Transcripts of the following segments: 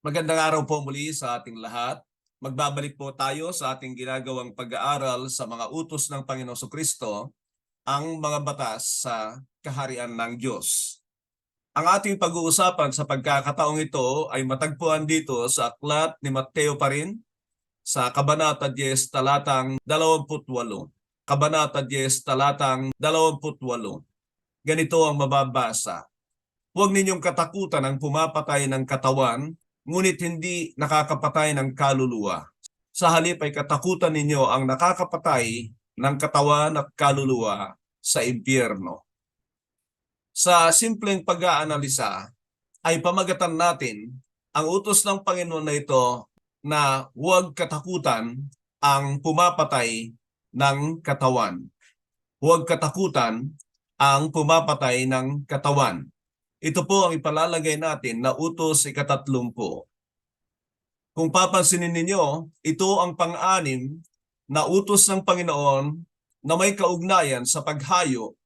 Magandang araw po muli sa ating lahat. Magbabalik po tayo sa ating ginagawang pag-aaral sa mga utos ng Panginoong Kristo, ang mga batas sa kaharian ng Diyos. Ang ating pag-uusapan sa pagkakataong ito ay matagpuan dito sa aklat ni Mateo pa rin, sa Kabanata 10, talatang 28. Kabanata 10, talatang 28. Ganito ang mababasa. Huwag ninyong katakutan ang pumapatay ng katawan, ngunit hindi nakakapatay ng kaluluwa. Sa halip ay katakutan ninyo ang nakakapatay ng katawan at kaluluwa sa impyerno. Sa simpleng pag-aanalisa ay pamagatan natin ang utos ng Panginoon na ito na huwag katakutan ang pumapatay ng katawan. Huwag katakutan ang pumapatay ng katawan. Ito po ang ipalalagay natin na utos 30. Kung papansinin ninyo, ito ang pang-anim na utos ng Panginoon na may kaugnayan sa paghayo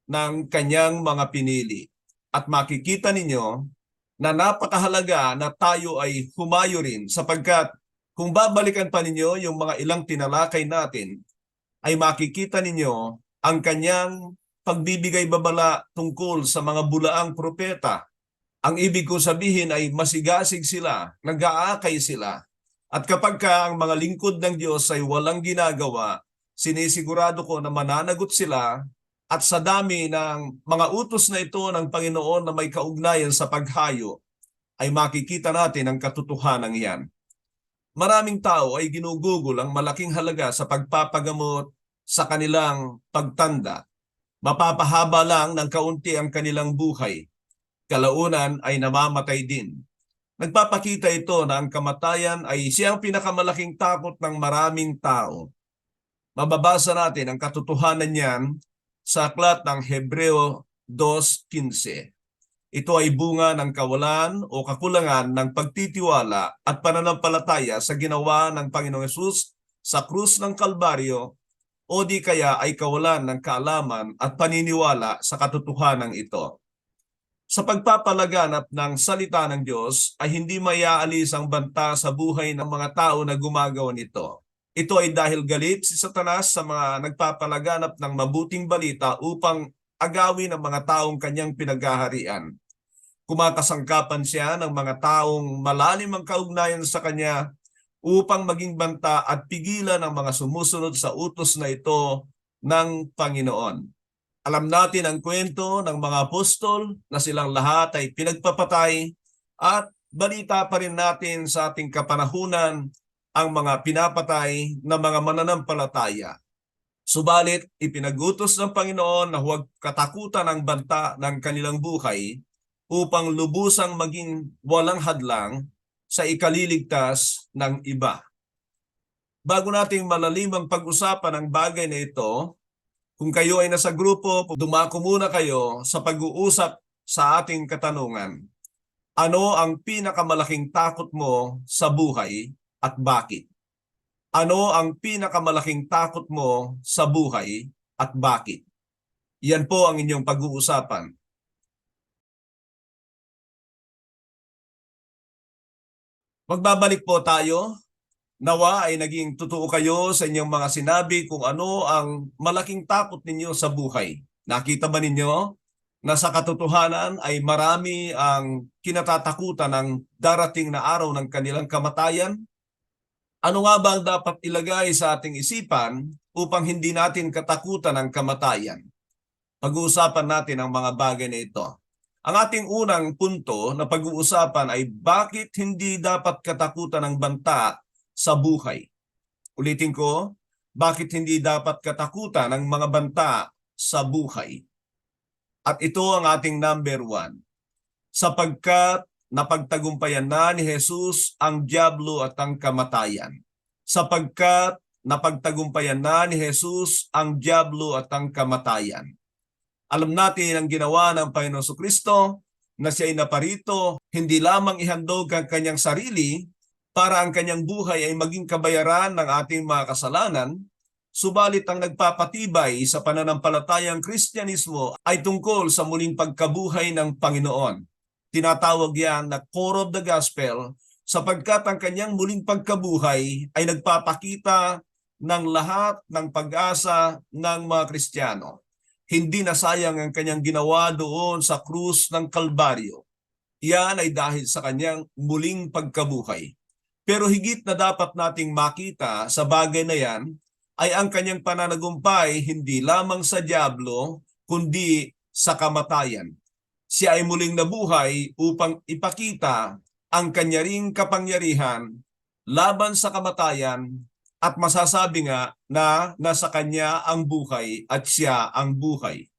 ng kanyang mga pinili. At makikita ninyo na napakahalaga na tayo ay humayo rin, sapagkat kung babalikan pa ninyo yung mga ilang tinalakay natin, ay makikita ninyo ang kanyang pagbibigay babala tungkol sa mga bulaang propeta. Ang ibig kong sabihin ay masigasig sila, nag-aakay sila. At kapag ang mga lingkod ng Diyos ay walang ginagawa, sinisigurado ko na mananagot sila, at sa dami ng mga utos na ito ng Panginoon na may kaugnayan sa paghayo, ay makikita natin ang katotohanan iyan. Maraming tao ay ginugugol ang malaking halaga sa pagpapagamot sa kanilang pagtanda. Mapapahaba lang ng kaunti ang kanilang buhay. Kalaunan ay namamatay din. Nagpapakita ito na ang kamatayan ay siyang pinakamalaking takot ng maraming tao. Mababasa natin ang katotohanan niyan sa aklat ng Hebreo 2:15. Ito ay bunga ng kawalan o kakulangan ng pagtitiwala at pananampalataya sa ginawa ng Panginoong Hesus sa krus ng Kalbaryo, o di kaya ay kawalan ng kaalaman at paniniwala sa katotohanan ito. Sa pagpapalaganap ng salita ng Diyos ay hindi maiaalis ang banta sa buhay ng mga tao na gumagawa nito. Ito ay dahil galit si Satanas sa mga nagpapalaganap ng mabuting balita upang agawin ang mga taong kanyang pinaghaharian. Kumakasangkapan siya ng mga taong malalim ang kaugnayan sa kanya upang maging banta at pigilan ang mga sumusunod sa utos na ito ng Panginoon. Alam natin ang kwento ng mga apostol na silang lahat ay pinagpapatay, at balita pa rin natin sa ating kapanahunan ang mga pinapatay na mga mananampalataya. Subalit, ipinag-utos ng Panginoon na huwag katakutan ang banta ng kanilang buhay upang lubusang maging walang hadlang sa ikaliligtas ng iba. Bago nating malalimang pag-usapan ang bagay na ito, kung kayo ay nasa grupo, dumako muna kayo sa pag-uusap sa ating katanungan. Ano ang pinakamalaking takot mo sa buhay at bakit? Ano ang pinakamalaking takot mo sa buhay at bakit? Yan po ang inyong pag-uusapan. Magbabalik po tayo. Nawa ay naging totoo kayo sa inyong mga sinabi kung ano ang malaking takot ninyo sa buhay. Nakita ba ninyo na sa katotohanan ay marami ang kinatatakutan ng darating na araw ng kanilang kamatayan? Ano nga ba ang dapat ilagay sa ating isipan upang hindi natin katakutan ang kamatayan? Pag-uusapan natin ang mga bagay na ito. Ang ating unang punto na pag-uusapan ay bakit hindi dapat katakutan ang banta sa buhay. Ulitin ko, bakit hindi dapat katakutan ang mga banta sa buhay? At ito ang ating number 1. Sapagkat napagtagumpayan na ni Jesus ang diablo at ang kamatayan. Sapagkat napagtagumpayan na ni Jesus ang diablo at ang kamatayan. Alam natin ang ginawa ng Panginoong Kristo na siya ay naparito hindi lamang ihandog ang kanyang sarili para ang kanyang buhay ay maging kabayaran ng ating mga kasalanan, Subalit ang nagpapatibay sa pananampalatayang Kristyanismo ay tungkol sa muling pagkabuhay ng Panginoon. Tinatawag yan na core of the gospel sapagkat ang kanyang muling pagkabuhay ay nagpapakita ng lahat ng pag-asa ng mga Kristiyano. Hindi nasayang ang kanyang ginawa doon sa krus ng Kalbaryo. Yan ay dahil sa kanyang muling pagkabuhay. Pero higit na dapat nating makita sa bagay na yan ay ang kanyang pananagumpay hindi lamang sa dyablo kundi sa kamatayan. Siya ay muling nabuhay upang ipakita ang kanya ring kapangyarihan laban sa kamatayan at masasabi nga na nasa kanya ang buhay at siya ang buhay.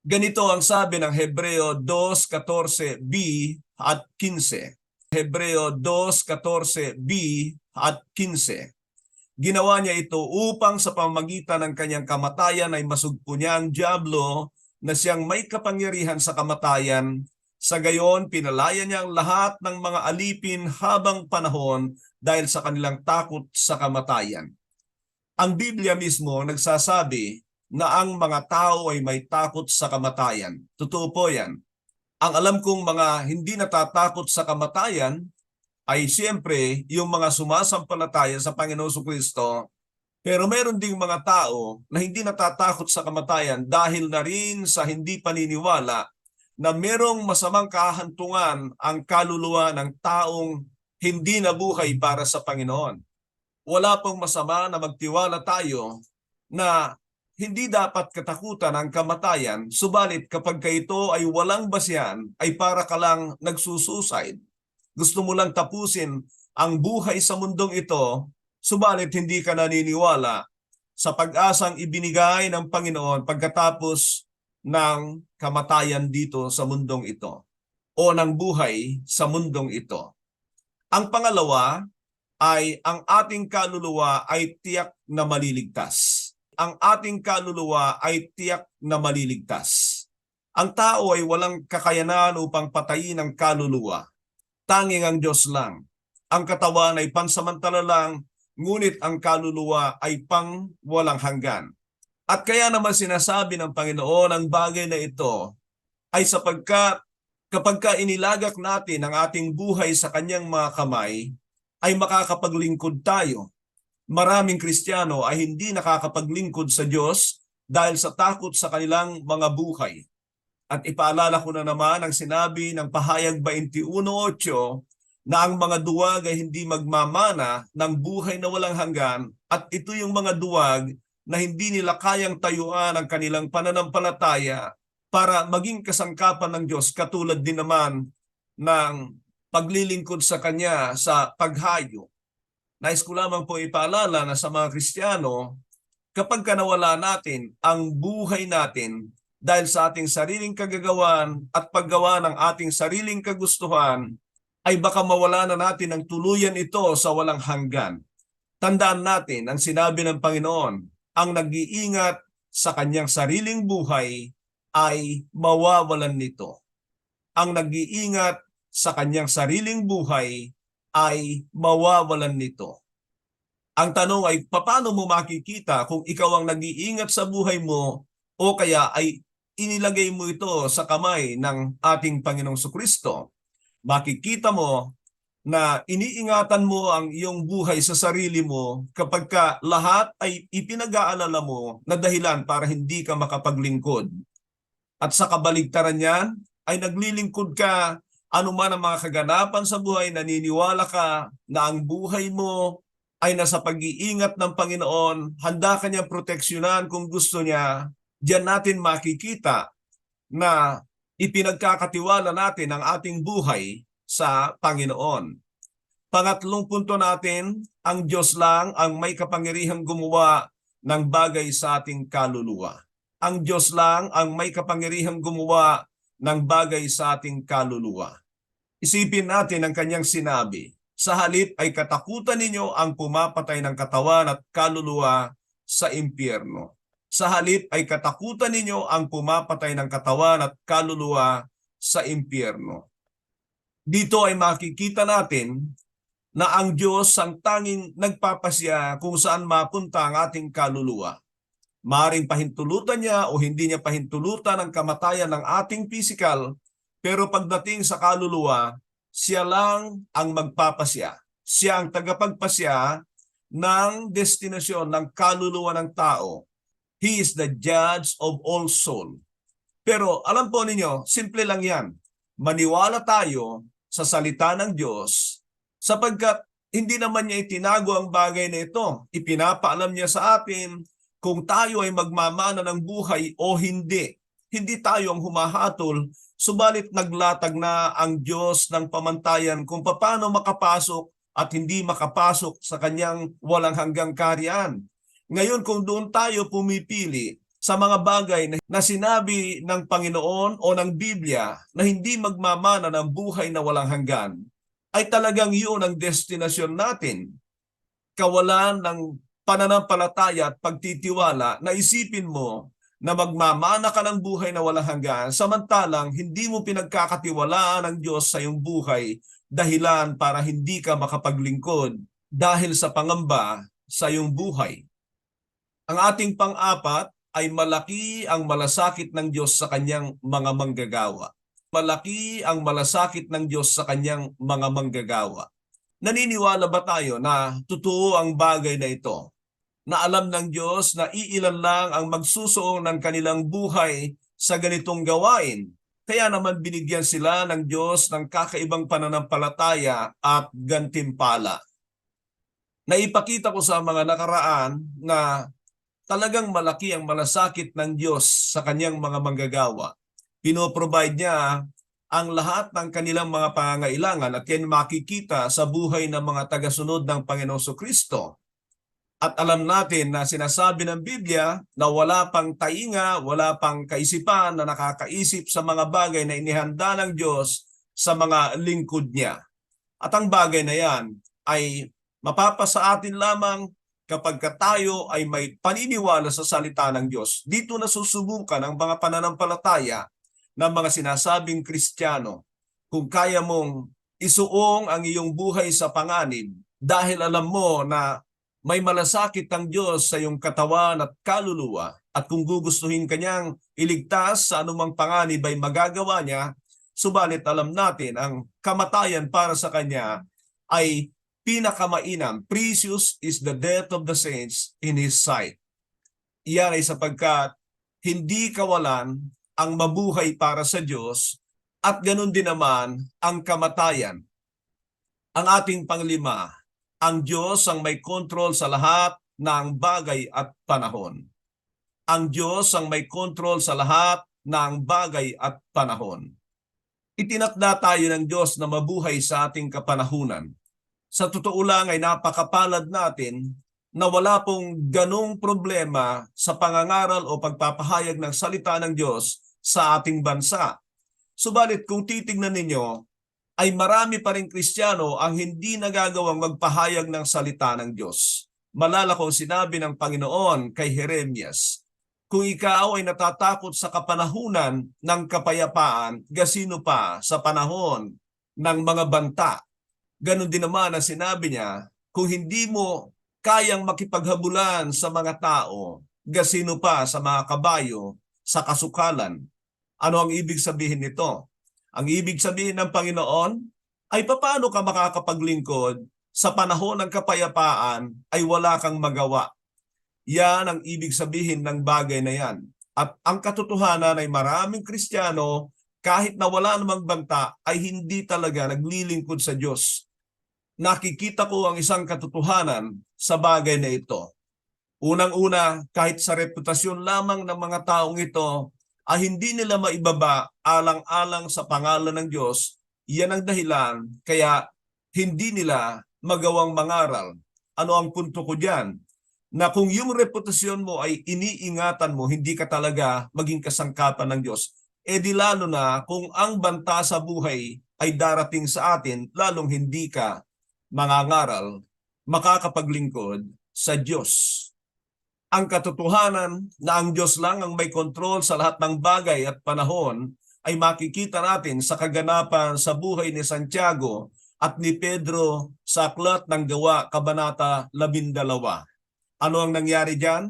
Ganito ang sabi ng Hebreo 2:14b at 15. Hebreo 2:14b at 15. Ginawa niya ito upang sa pamamagitan ng kanyang kamatayan ay masugpo niya ang dyablo na siyang may kapangyarihan sa kamatayan. Sa gayon, pinalaya niya ang lahat ng mga alipin habang panahon dahil sa kanilang takot sa kamatayan. Ang Biblia mismo nagsasabi na ang mga tao ay may takot sa kamatayan. Totoo po yan. Ang alam kong mga hindi natatakot sa kamatayan ay siyempre yung mga sumasampalataya sa Panginoong Jesucristo. Pero meron ding mga tao na hindi natatakot sa kamatayan dahil na rin sa hindi paniniwala na merong masamang kahantungan ang kaluluwa ng taong hindi nabuhay para sa Panginoon. Wala pong masama na magtiwala tayo na hindi dapat katakutan ang kamatayan, subalit kapag ito ay walang basihan, ay para ka lang nagsusuicide. Gusto mo lang tapusin ang buhay sa mundong ito, subalit hindi ka naniniwala sa pag-asang ibinigay ng Panginoon pagkatapos ng kamatayan dito sa mundong ito o ng buhay sa mundong ito. Ang pangalawa ay ang ating kaluluwa ay tiyak na maliligtas. Ang ating kaluluwa ay tiyak na maliligtas. Ang tao ay walang kakayanan upang patayin ang kaluluwa. Tanging ang Diyos lang. Ang katawan ay pansamantala lang, ngunit ang kaluluwa ay pang walang hanggan. At kaya naman sinasabi ng Panginoon ang bagay na ito ay sapagkat kapag inilagak natin ang ating buhay sa kanyang mga kamay, ay makakapaglingkod tayo. Maraming Kristiyano ay hindi nakakapaglingkod sa Diyos dahil sa takot sa kanilang mga buhay. At ipaalala ko na naman ang sinabi ng Pahayag 21:8 na ang mga duwag ay hindi magmamana ng buhay na walang hanggan at ito yung mga duwag na hindi nila kayang tayuan ang kanilang pananampalataya para maging kasangkapan ng Diyos katulad din naman ng paglilingkod sa Kanya sa paghayo. Nais ko lamang po ipaalala na sa mga Kristiyano, kapag nawala natin ang buhay natin dahil sa ating sariling kagagawan at paggawa ng ating sariling kagustuhan, ay baka mawala na natin ang tuluyan ito sa walang hanggan. Tandaan natin ang sinabi ng Panginoon, ang nag-iingat sa kanyang sariling buhay ay mawawalan nito. Ang nag-iingat sa kanyang sariling buhay ay mawawalan nito. Ang tanong ay, paano mo makikita kung ikaw ang nag-iingat sa buhay mo o kaya ay inilagay mo ito sa kamay ng ating Panginoong Jesucristo? Makikita mo na iniingatan mo ang iyong buhay sa sarili mo kapag lahat ay ipinag-aalala mo na dahilan para hindi ka makapaglingkod. At sa kabaligtaran niyan ay naglilingkod ka anuman ang mga kaganapan sa buhay, naniniwala ka na ang buhay mo ay nasa pag-iingat ng Panginoon, handa ka niyang proteksyonan kung gusto niya. Diyan natin makikita na ipinagkakatiwala natin ang ating buhay sa Panginoon. Pangatlong punto natin, ang Diyos lang ang may kapangyarihang gumawa ng bagay sa ating kaluluwa. Ang Diyos lang ang may kapangyarihang gumawa ng bagay sa ating kaluluwa. Isipin natin ang kanyang sinabi, sa halip ay katakutan ninyo ang pumapatay ng katawan at kaluluwa sa impyerno. Sa halip ay katakutan ninyo ang pumapatay ng katawan at kaluluwa sa impyerno. Dito ay makikita natin na ang Diyos ang tanging nagpapasya kung saan mapunta ang ating kaluluwa. Maaring pahintulutan niya o hindi niya pahintulutan ang kamatayan ng ating pisikal, pero pagdating sa kaluluwa, siya lang ang magpapasya. Siya ang tagapagpasya ng destinasyon ng kaluluwa ng tao. He is the judge of all soul. Pero alam po ninyo, simple lang yan. Maniwala tayo sa salita ng Diyos sapagkat hindi naman niya itinago ang bagay na ito. Ipinapaalam niya sa atin kung tayo ay magmamana ng buhay o hindi. Hindi tayo ang humahatol, subalit naglatag na ang Diyos ng pamantayan kung paano makapasok at hindi makapasok sa kanyang walang hanggang kaharian. Ngayon kung doon tayo pumipili sa mga bagay na sinabi ng Panginoon o ng Biblia na hindi magmamana ng buhay na walang hanggan, ay talagang yun ang destinasyon natin. Kawalan ng pananampalataya at pagtitiwala na isipin mo na magmamana ka ng buhay na walang hanggan, samantalang hindi mo pinagkakatiwalaan ng Diyos sa iyong buhay, dahilan para hindi ka makapaglingkod dahil sa pangamba sa iyong buhay. Ang ating pang-apat ay malaki ang malasakit ng Diyos sa kanyang mga manggagawa. Malaki ang malasakit ng Diyos sa kanyang mga manggagawa. Naniniwala ba tayo na totoo ang bagay na ito? Na alam ng Diyos na iilan lang ang magsusuong ng kanilang buhay sa ganitong gawain. Kaya naman binigyan sila ng Diyos ng kakaibang pananampalataya at gantimpala. Naipakita ko sa mga nakaraan na talagang malaki ang malasakit ng Diyos sa kanyang mga manggagawa. Pinoprovide niya ang lahat ng kanilang mga pangangailangan at yan makikita sa buhay ng mga tagasunod ng Panginoong Jesucristo. At alam natin na sinasabi ng Biblia na wala pang tainga, wala pang kaisipan na nakakaisip sa mga bagay na inihanda ng Diyos sa mga lingkod niya. At ang bagay na yan ay mapapasa atin lamang kapag tayo ay may paniniwala sa salita ng Diyos. Dito nasusubukan ang mga pananampalataya ng mga sinasabing Kristiyano. Kung kaya mong isuong ang iyong buhay sa panganib dahil alam mo na may malasakit ang Diyos sa iyong katawan at kaluluwa at kung gugustuhin kanyang iligtas sa anumang panganib ay magagawa niya, subalit alam natin ang kamatayan para sa kanya ay pinakamainam. Precious is the death of the saints in His sight. Iyan ay sapagkat hindi kawalan ang mabuhay para sa Diyos at ganun din naman ang kamatayan. Ang ating panglima, ang Diyos ang may kontrol sa lahat ng bagay at panahon. Ang Diyos ang may kontrol sa lahat ng bagay at panahon. Itinakda tayo ng Diyos na mabuhay sa ating kapanahunan. Sa totoo lang ay napakapalad natin na wala pong ganong problema sa pangangaral o pagpapahayag ng salita ng Diyos sa ating bansa. Subalit kung titignan ninyo, ay marami pa rin Kristiyano ang hindi nagagawang magpahayag ng salita ng Diyos. Malala ko sinabi ng Panginoon kay Jeremias, kung ikaw ay natatakot sa kapanahunan ng kapayapaan, gasino pa sa panahon ng mga banta. Ganon din naman ang sinabi niya, kung hindi mo kayang makipaghabulan sa mga tao, gasino pa sa mga kabayo, sa kasukalan. Ano ang ibig sabihin nito? Ang ibig sabihin ng Panginoon ay paano ka makakapaglingkod sa panahon ng kapayapaan ay wala kang magawa. Yan ang ibig sabihin ng bagay na yan. At ang katotohanan ay maraming Kristiyano kahit na wala namang banta ay hindi talaga naglilingkod sa Diyos. Nakikita ko ang isang katotohanan sa bagay na ito. Unang-una, kahit sa reputasyon lamang ng mga taong ito, ay hindi nila maibaba alang-alang sa pangalan ng Diyos. Yan ang dahilan kaya hindi nila magawang mangaral. Ano ang punto ko diyan? Na kung yung reputasyon mo ay iniingatan mo, hindi ka talaga maging kasangkapan ng Diyos. E di lalo na kung ang banta sa buhay ay darating sa atin, lalong hindi ka mangangaral, makakapaglingkod sa Diyos. Ang katotohanan na ang Diyos lang ang may kontrol sa lahat ng bagay at panahon ay makikita natin sa kaganapan sa buhay ni Santiago at ni Pedro sa Aklat ng Gawa, Kabanata 12. Ano ang nangyari diyan?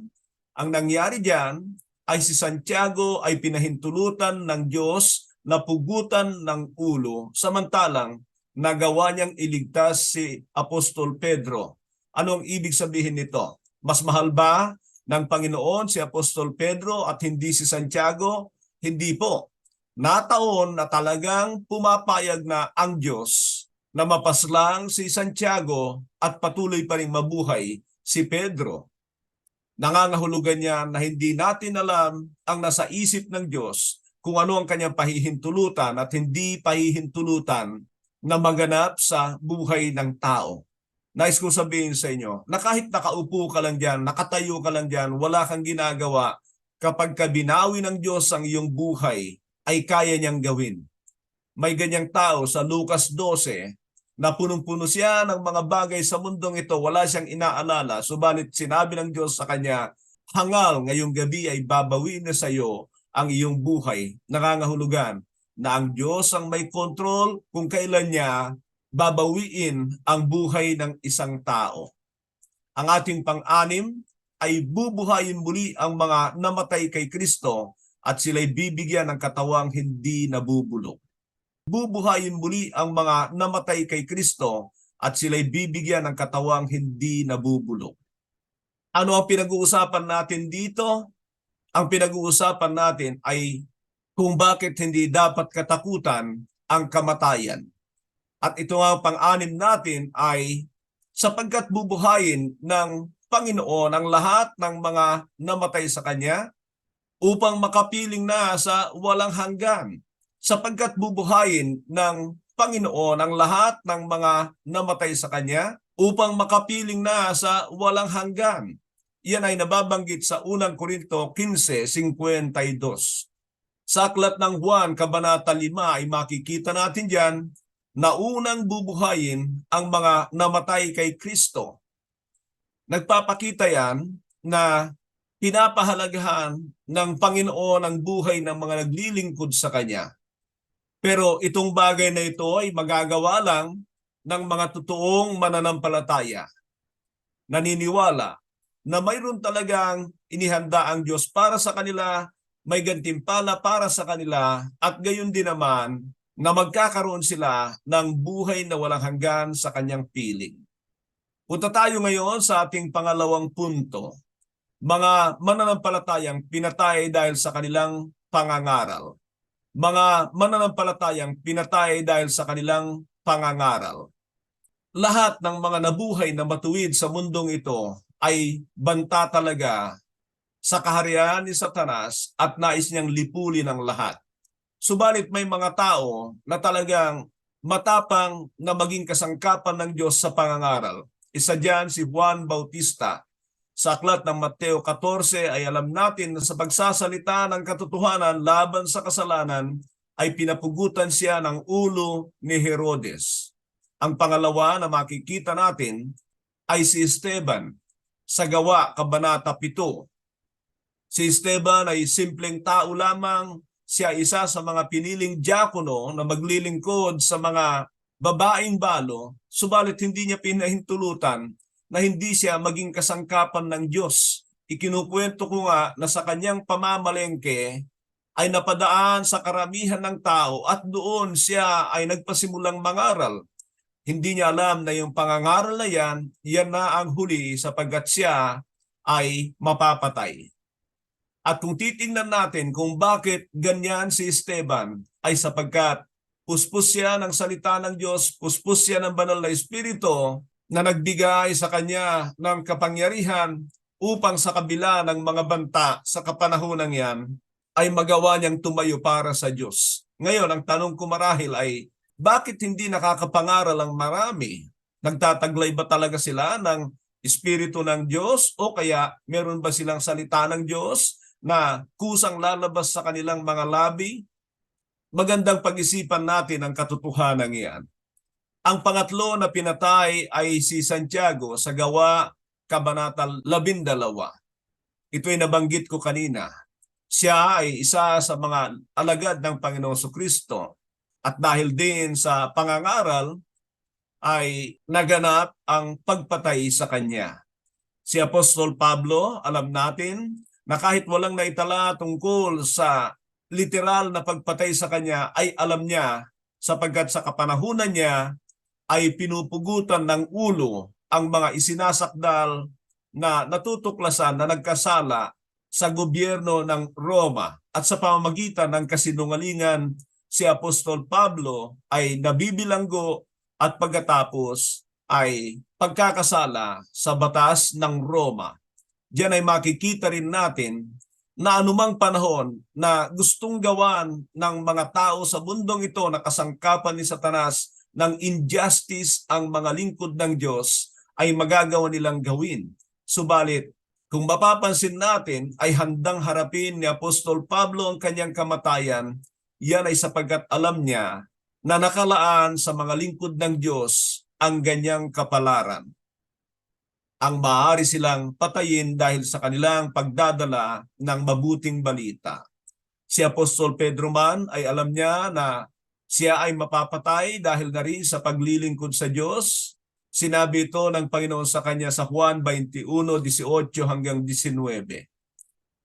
Ang nangyari diyan ay si Santiago ay pinahintulutan ng Diyos na pugutan ng ulo, samantalang nagawa niyang iligtas si Apostol Pedro. Ano ang ibig sabihin nito? Mas mahal ba ng Panginoon si Apostol Pedro at hindi si Santiago? Hindi po. Nataon na talagang pumapayag na ang Diyos na mapaslang si Santiago at patuloy pa rin mabuhay si Pedro. Nangangahulugan niya na hindi natin alam ang nasa isip ng Diyos kung ano ang kanyang pahihintulutan at hindi pahihintulutan na maganap sa buhay ng tao. Nais ko sabihin sa inyo na kahit nakaupo ka lang dyan, nakatayo ka lang dyan, wala kang ginagawa, kapag binawi ng Diyos ang iyong buhay, ay kaya niyang gawin. May ganyang tao sa Lucas 12 na punong-puno siya ng mga bagay sa mundong ito, wala siyang inaalala, subalit sinabi ng Diyos sa kanya, hangal ngayong gabi ay babawiin na sa iyo ang iyong buhay. Nangangahulugan na ang Diyos ang may kontrol kung kailan niya babawiin ang buhay ng isang tao. Ang ating pang-anim ay bubuhayin muli ang mga namatay kay Kristo at sila'y bibigyan ng katawang hindi nabubulok. Bubuhayin muli ang mga namatay kay Kristo at sila'y bibigyan ng katawang hindi nabubulok. Ano ang pinag-uusapan natin dito? Ang pinag-uusapan natin ay kung bakit hindi dapat katakutan ang kamatayan. At ito ang pang-anim natin ay sapagkat bubuhayin ng Panginoon ang lahat ng mga namatay sa Kanya upang makapiling na sa walang hanggan. Sapagkat bubuhayin ng Panginoon ang lahat ng mga namatay sa Kanya upang makapiling na sa walang hanggan. Yan ay nababanggit sa 1 Korinto 15:52. Sa Aklat ng Juan, Kabanata 5 ay makikita natin diyan na unang bubuhayin ang mga namatay kay Kristo. Nagpapakita yan na pinapahalagahan ng Panginoon ang buhay ng mga naglilingkod sa Kanya. Pero itong bagay na ito ay magagawa lang ng mga totoong mananampalataya. Naniniwala na mayroon talagang inihanda ang Diyos para sa kanila, may gantimpala para sa kanila, at gayon din naman na magkakaroon sila ng buhay na walang hanggan sa Kanyang piling. Punta tayo ngayon sa ating pangalawang punto. Mga mananampalatayang pinatay dahil sa kanilang pangangaral. Mga mananampalatayang pinatay dahil sa kanilang pangangaral. Lahat ng mga nabuhay na matuwid sa mundong ito ay banta talaga sa kaharian ni Satanas at nais niyang lipulin ang lahat. Subalit may mga tao na talagang matapang na maging kasangkapan ng Diyos sa pangangaral. Isa diyan si Juan Bautista. Sa Aklat ng Mateo 14 ay alam natin na sa pagsasalita ng katotohanan laban sa kasalanan ay pinapugutan siya ng ulo ni Herodes. Ang pangalawa na makikita natin ay si Esteban sa Gawa, Kabanata 7. Si Esteban ay simpleng tao lamang, siya isa sa mga piniling diakono na maglilingkod sa mga babaeng balo, subalit hindi niya pinahintulutan na hindi siya maging kasangkapan ng Diyos. Ikinukwento ko nga na sa kanyang pamamalengke ay napadaan sa karamihan ng tao at doon siya ay nagpasimulang mangaral. Hindi niya alam na yung pangangaral na yan na ang huli sapagkat siya ay mapapatay. At kung titingnan natin kung bakit ganyan si Esteban ay sapagkat puspos siya ng salita ng Diyos, puspos siya ng banal na Espiritu na nagbigay sa kanya ng kapangyarihan upang sa kabila ng mga banta sa kapanahonang yan ay magawa niyang tumayo para sa Diyos. Ngayon, ang tanong ko marahil ay, bakit hindi nakakapangaral ang marami? Nagtataglay ba talaga sila ng Espiritu ng Diyos o kaya meron ba silang salita ng Diyos na kusang lalabas sa kanilang mga labi? Magandang pag-isipan natin ang katotohanan iyan. Ang pangatlo na pinatay ay si Santiago sa Gawa, Kabanata 12. Ito ay nabanggit ko kanina. Siya ay isa sa mga alagad ng Panginoong Kristo at dahil din sa pangangaral ay naganap ang pagpatay sa kanya. Si Apostol Pablo, alam natin na kahit walang naitala tungkol sa literal na pagpatay sa kanya, ay alam niya sapagkat sa kapanahunan niya ay pinupugutan ng ulo ang mga isinasakdal na natutuklasan na nagkasala sa gobyerno ng Roma, at sa pamamagitan ng kasinungalingan si Apostol Pablo ay nabibilanggo at pagkatapos ay pagkakasala sa batas ng Roma. Diyan ay makikita rin natin na anumang panahon na gustong gawan ng mga tao sa mundong ito na kasangkapan ni Satanas ng injustice ang mga lingkod ng Diyos, ay magagawa nilang gawin. Subalit, kung mapapansin natin, ay handang harapin ni Apostol Pablo ang kanyang kamatayan. Yan ay sapagkat alam niya na nakalaan sa mga lingkod ng Diyos ang ganyang kapalaran. Ang maaari silang patayin dahil sa kanilang pagdadala ng mabuting balita. Si Apostol Pedro man ay alam niya na siya ay mapapatay dahil na rin sa paglilingkod sa Diyos. Sinabi ito ng Panginoon sa kanya sa Juan 21:18 hanggang 19.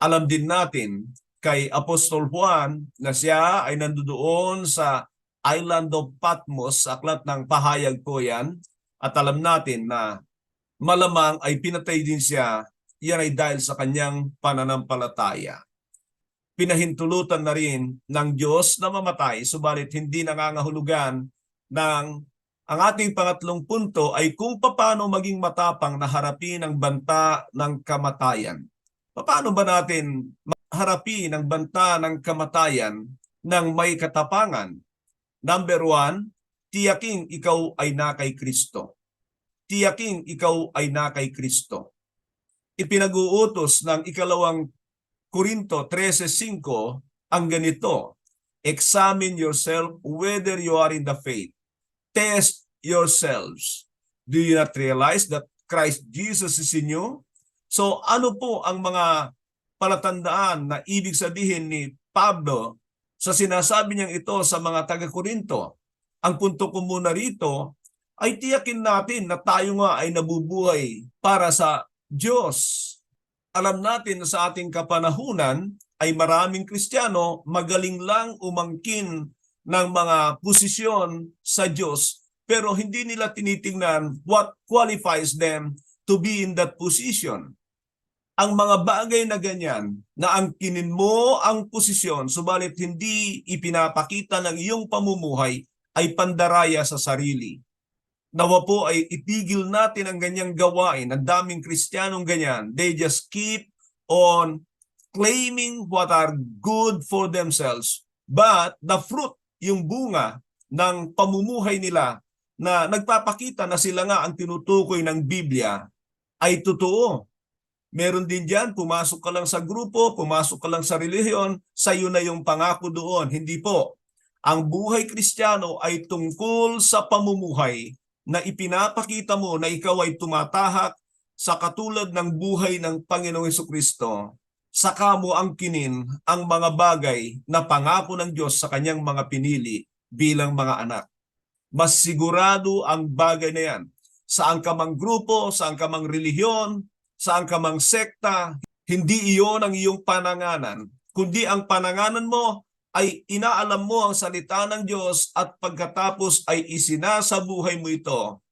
Alam din natin kay Apostol Juan na siya ay nandoon sa island of Patmos, sa aklat ng pahayag po yan. At alam natin na malamang ay pinatay din siya, yan ay dahil sa kanyang pananampalataya. Pinahintulutan na rin ng Diyos na mamatay, subalit hindi nangangahulugan ng ang ating pangatlong punto ay kung paano maging matapang na harapin ang banta ng kamatayan. Paano ba natin harapin ang banta ng kamatayan ng may katapangan? Number 1, tiyaking ikaw ay na kay Kristo. Tiyaking ikaw ay na kay Kristo. Ipinag-uutos ng 2 Korinto 13:5 ang ganito: examine yourself whether you are in the faith. Test yourselves. Do you not realize that Christ Jesus is in you? So ano po ang mga palatandaan na ibig sabihin ni Pablo sa sinasabi niyang ito sa mga taga-Korinto? Ang punto ko muna rito ay tiyakin natin na tayo nga ay nabubuhay para sa Diyos. Alam natin na sa ating kapanahunan ay maraming Kristiyano magaling lang umangkin ng mga posisyon sa Diyos, pero hindi nila tinitingnan what qualifies them to be in that position. Ang mga bagay na ganyan, na angkinin mo ang posisyon, subalit hindi ipinapakita ng iyong pamumuhay, ay pandaraya sa sarili. Nawa po ay itigil natin ang ganyang gawain. Ang daming Kristiyanong ganyan. They just keep on claiming what are good for themselves. But the fruit, yung bunga ng pamumuhay nila na nagpapakita na sila nga ang tinutukoy ng Biblia, ay totoo. Meron din dyan, pumasok ka lang sa grupo, pumasok ka lang sa relihiyon, sa'yo na yung pangako doon. Hindi po. Ang buhay Kristiyano ay tungkol sa pamumuhay na ipinapakita mo na ikaw ay tumatahak sa katulad ng buhay ng Panginoong Hesukristo. Saka mo angkinin ang mga bagay na pangako ng Diyos sa kanyang mga pinili bilang mga anak. Mas sigurado ang bagay na yan. Saan ka mang grupo, saan ka mang relihiyon, saan ka mang sekta, hindi iyon ang iyong pananganan, kundi ang pananganan mo ay inaalam mo ang salita ng Diyos at pagkatapos ay isinasabuhay mo ito.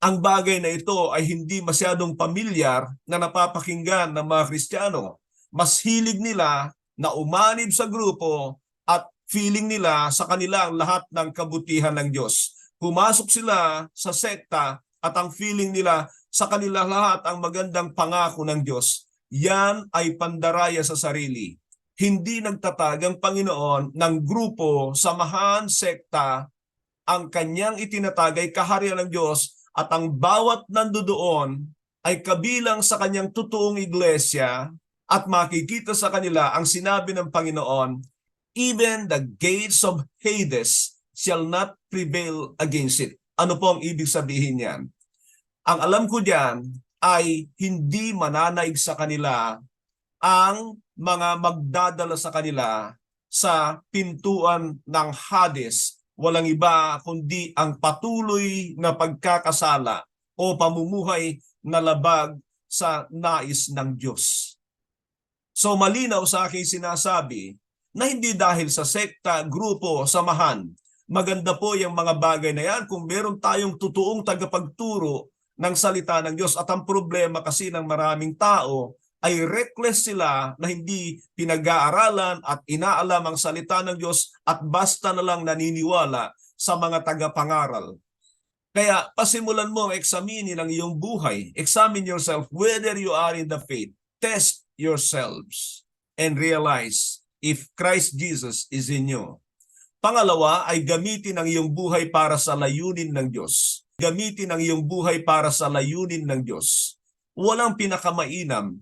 Ang bagay na ito ay hindi masyadong pamilyar na napapakinggan ng mga Kristiyano. Mas hilig nila na umanib sa grupo at feeling nila sa kanila ang lahat ng kabutihan ng Diyos. Pumasok sila sa sekta at ang feeling nila sa kanila lahat ang magandang pangako ng Diyos. Yan ay pandaraya sa sarili. Hindi nagtatag ang Panginoon ng grupo, samahan, sekta. Ang kanyang itinatag ay kaharian ng Diyos at ang bawat nandoon ay kabilang sa kanyang totoong iglesia at makikita sa kanila ang sinabi ng Panginoon, even the gates of Hades shall not prevail against it. Ano po ang ibig sabihin niyan? Ang alam ko diyan ay hindi mananaig sa kanila ang mga magdadala sa kanila sa pintuan ng Hades walang iba kundi ang patuloy na pagkakasala o pamumuhay na labag sa nais ng Diyos. So malinaw sa aking sinasabi na hindi dahil sa sekta, grupo, samahan. Maganda po yung mga bagay na yan kung meron tayong totoong tagapagturo ng salita ng Diyos. At ang problema kasi ng maraming tao ay reckless sila na hindi pinag-aaralan at inaalam ang salita ng Diyos at basta na lang naniniwala sa mga tagapangaral. Kaya pasimulan mo ang examinin ang iyong buhay. Examine yourself whether you are in the faith. Test yourselves and realize if Christ Jesus is in you. Pangalawa ay gamitin ang iyong buhay para sa layunin ng Diyos. Gamitin ang iyong buhay para sa layunin ng Diyos. Walang pinakamainam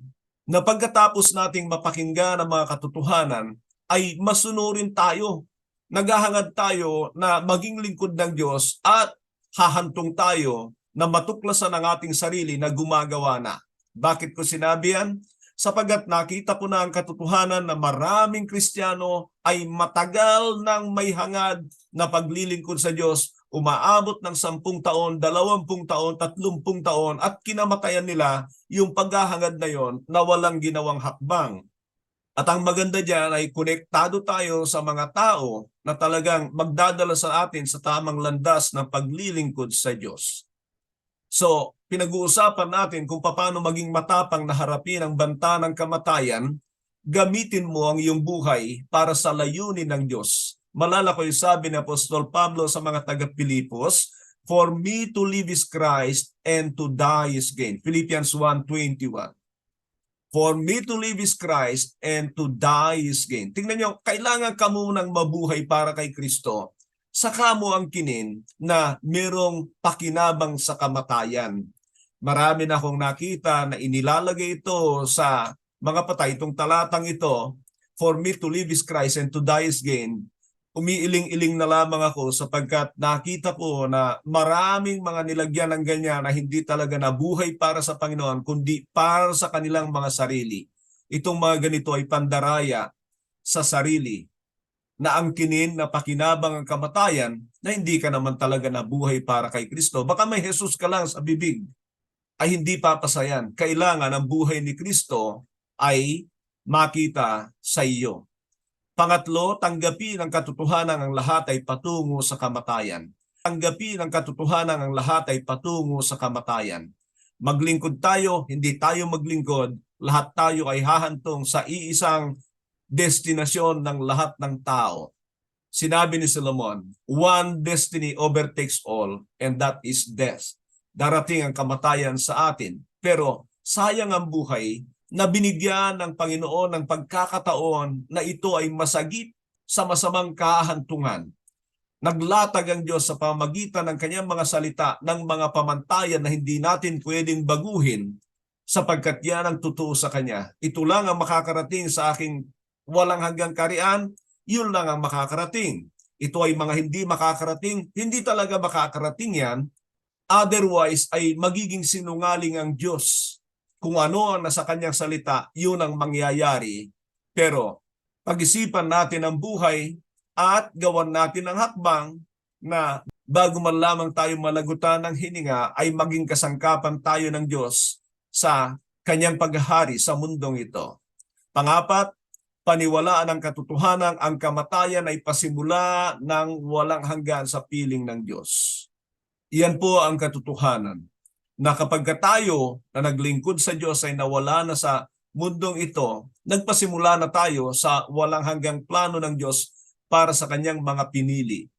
na pagkatapos nating mapakinggan ang mga katotohanan ay masunurin tayo. Naghahangad tayo na maging lingkod ng Diyos at hahantong tayo na matuklasan ang ating sarili na gumagawa na. Bakit ko sinabi yan? Sapagkat nakita ko na ang katotohanan na maraming Kristiyano ay matagal nang may hangad na paglilingkod sa Diyos, umaabot ng 10 taon, 20 taon, 30 taon at kinamatayan nila yung paghahangad na yon na walang ginawang hakbang. At ang maganda dyan ay konektado tayo sa mga tao na talagang magdadala sa atin sa tamang landas ng paglilingkod sa Diyos. So, pinag-uusapan natin kung paano maging matapang na harapin ang banta ng kamatayan. Gamitin mo ang iyong buhay para sa layunin ng Diyos. Malala ko yung sabi ni Apostol Pablo sa mga taga-Pilipos, "For me to live is Christ and to die is gain." Philippians 1:21. For me to live is Christ and to die is gain. Tingnan nyo, kailangan ka munang mabuhay para kay Kristo. Saka mo ang kinin na merong pakinabang sa kamatayan. Marami na akong nakita na inilalagay ito sa mga patay. Itong talatang ito, for me to live is Christ and to die is gain. Umiiling-iling na lamang ako sapagkat nakita ko na maraming mga nilagyan ng ganyan na hindi talaga nabuhay para sa Panginoon kundi para sa kanilang mga sarili. Itong mga ganito ay pandaraya sa sarili na angkinin na pakinabang ang kamatayan na hindi ka naman talaga nabuhay para kay Kristo. Baka may Jesus ka lang sa bibig ay hindi papasayan. Kailangan ang buhay ni Kristo ay makita sa iyo. Pangatlo, tanggapin ang katotohanan ang lahat ay patungo sa kamatayan. Tanggapin ang katotohanan ang lahat ay patungo sa kamatayan. Maglingkod tayo, hindi tayo maglingkod, lahat tayo ay hahantong sa iisang destinasyon ng lahat ng tao. Sinabi ni Solomon, one destiny overtakes all, and that is death. Darating ang kamatayan sa atin, pero sayang ang buhay na binigyan ng Panginoon ng pagkakataon na ito ay masagip sa masamang kahantungan. Naglatag ang Diyos sa pamagitan ng kanyang mga salita ng mga pamantayan na hindi natin pwedeng baguhin sapagkat yan ang totoo sa Kanya. Ito lang ang makakarating sa aking walang hanggang karian, yun lang ang makakarating. Ito ay mga hindi makakarating, hindi talaga makakarating yan. Otherwise ay magiging sinungaling ang Diyos. Kung ano ang nasa Kanyang salita, yun ang mangyayari. Pero pag-isipan natin ang buhay at gawan natin ang hakbang na bago man lamang tayo malagutan ng hininga ay maging kasangkapan tayo ng Diyos sa Kanyang paghahari sa mundong ito. Pangapat, paniwalaan ang katotohanan ang kamatayan ay pasimula ng walang hanggan sa piling ng Diyos. Iyan po ang katotohanan na kapag tayo na naglingkod sa Diyos ay nawala na sa mundong ito, nagpasimula na tayo sa walang hanggang plano ng Diyos para sa Kanyang mga pinili.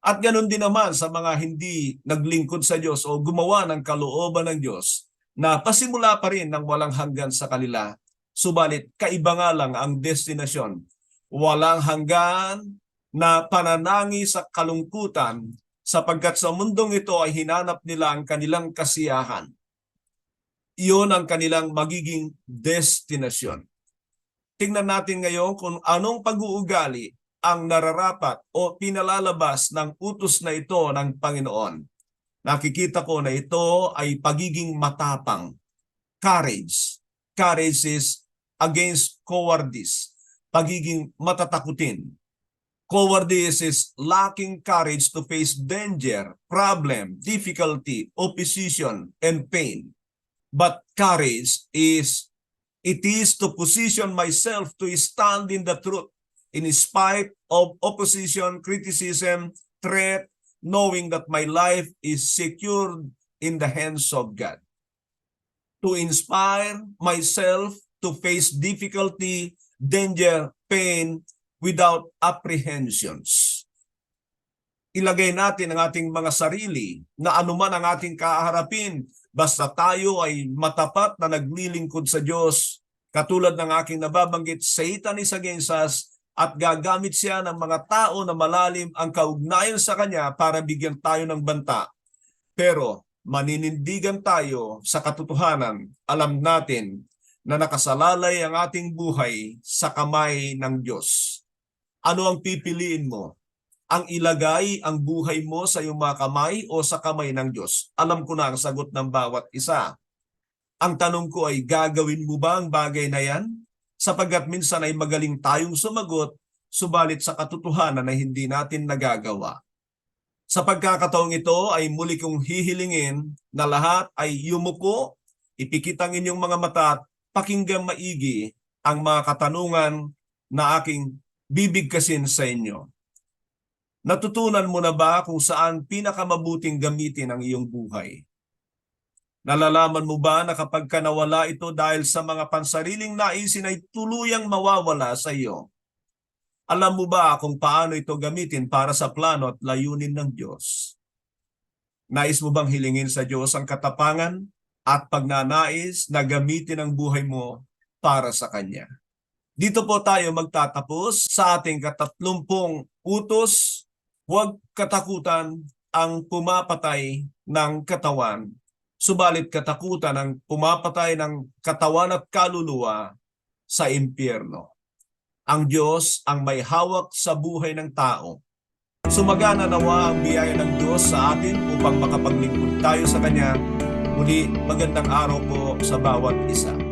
At ganoon din naman sa mga hindi naglingkod sa Diyos o gumawa ng kalooban ng Diyos na pasimula pa rin ng walang hanggan sa kanila. Subalit kaiba nga lang ang destinasyon. Walang hanggan na pananangi sa kalungkutan sapagkat sa mundong ito ay hinanap nila ang kanilang kasiyahan. Iyon ang kanilang magiging destinasyon. Tingnan natin ngayon kung anong pag-uugali ang nararapat o pinalalabas ng utos na ito ng Panginoon. Nakikita ko na ito ay pagiging matapang. Courage. Courage is against cowardice. Pagiging matatakutin. Cowardice is lacking courage to face danger, problem, difficulty, opposition, and pain. But courage is to position myself to stand in the truth in spite of opposition, criticism, threat, knowing that my life is secured in the hands of God. To inspire myself to face difficulty, danger, pain without apprehensions. Ilagay natin ang ating mga sarili na anuman ang ating kaharapin, basta tayo ay matapat na naglilingkod sa Diyos. Katulad ng aking nababanggit, Satan is against us at gagamit siya ng mga tao na malalim ang kaugnayan sa kanya para bigyan tayo ng banta. Pero maninindigan tayo sa katotohanan, alam natin na nakasalalay ang ating buhay sa kamay ng Diyos. Ano ang pipiliin mo? Ang ilagay ang buhay mo sa iyong mga kamay o sa kamay ng Diyos? Alam ko na ang sagot ng bawat isa. Ang tanong ko ay, gagawin mo ba ang bagay na yan? Sapagkat minsan ay magaling tayong sumagot, subalit sa katotohanan ay hindi natin nagagawa. Sa pagkakataong ito ay muli kong hihilingin na lahat ay yumuko, ipikit ang inyong mga mata at pakinggang maigi ang mga katanungan na aking bibigkasin sa inyo. Natutunan mo na ba kung saan pinakamabuting gamitin ang iyong buhay? Nalalaman mo ba na kapag ka nawala ito dahil sa mga pansariling naisin ay tuluyang mawawala sa iyo? Alam mo ba kung paano ito gamitin para sa plano at layunin ng Diyos? Nais mo bang hilingin sa Diyos ang katapangan at pagnanais na gamitin ang buhay mo para sa Kanya? Dito po tayo magtatapos sa ating 30 utos. Huwag katakutan ang pumapatay ng katawan, subalit katakutan ang pumapatay ng katawan at kaluluwa sa impyerno. Ang Diyos ang may hawak sa buhay ng tao. Sumagana nawa ang biyaya ng Diyos sa atin upang makapaglingkod tayo sa Kanya. Muli, magandang araw po sa bawat isa.